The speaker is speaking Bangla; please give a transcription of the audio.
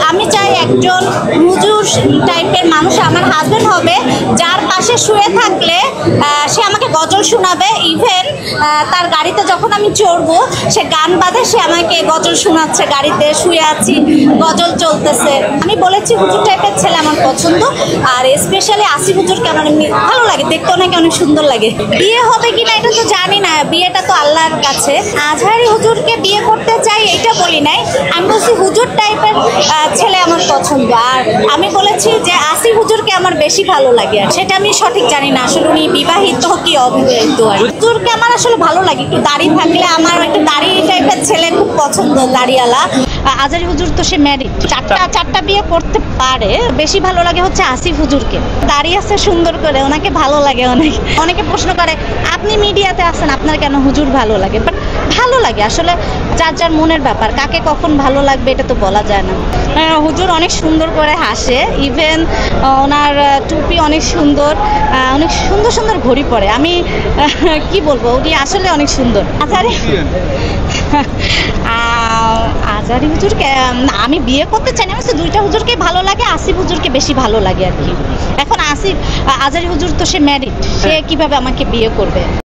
আমি চাই একজন হুজুর টাইপের মানুষ আমার হাজবেন্ড হবে, যার পাশে শুয়ে থাকলে সে আমাকে গজল শোনাবে। ইভেন তার গাড়িতে যখন আমি চড়বো সে গান বাঁধে, সে আমাকে গজল শোনাচ্ছে, গাড়িতে শুয়ে আছি গজল চলতেছে। আমি বলেছি হুজুর টাইপের ছেলে আমার পছন্দ, আর স্পেশালি আসিফ হুজুরকে আমার ভালো লাগে, দেখতে অনেক সুন্দর লাগে। বিয়ে হবে কিনা এটা তো জানি না, বিয়েটা তো আল্লাহর কাছে। আজহারি হুজুরকে বিয়ে করতে চাই এটা বলি নাই, আমি বলছি হুজুর টাইপের ছেলে আমার পছন্দ। আর আমি বলেছি যে আসিফ হুজুরকে আমার বেশি ভালো লাগে, আর সেটা আমি সঠিক জানি না আসলে উনি বিবাহিত কি অবিবাহিত। হুজুরকে আমার আসলে ভালো লাগে, একটু দাড়ি থাকলে, আমার একটু দাড়ি টাইপের ছেলে খুব পছন্দ, দাড়িওয়ালা। আজহারি হুজুর তো সে ম্যারিড, চারটা বিয়ে করতে পারে। বেশি ভালো লাগে হচ্ছে আসিফ হুজুরকে, দাড়ি আছে সুন্দর করে, ওনাকে ভালো লাগে। অনেকে প্রশ্ন করে আপনি মিডিয়াতে আছেন, আপনার কেন হুজুর ভালো লাগে? বাট ভালো লাগে আসলে, যার যার মনের ব্যাপার, কাকে কখন ভালো লাগবে এটা তো বলা যায় না। হুজুর অনেক সুন্দর করে হাসে, ইভেন ওনার টুপি অনেক সুন্দর, অনেক সুন্দর সুন্দর ঘড়ি পরে। আমি কি বলবো, উনি আসলে অনেক সুন্দর। আজহারি হুজুরকে আমি বিয়ে করতে চাই না, আমার দুইটা হুজুরকে ভালো লাগে, আসিফ হুজুরকে বেশি ভালো লাগে আর কি। এখন আজহারি হুজুর তো সে ম্যারিড, সে কিভাবে আমাকে বিয়ে করবে?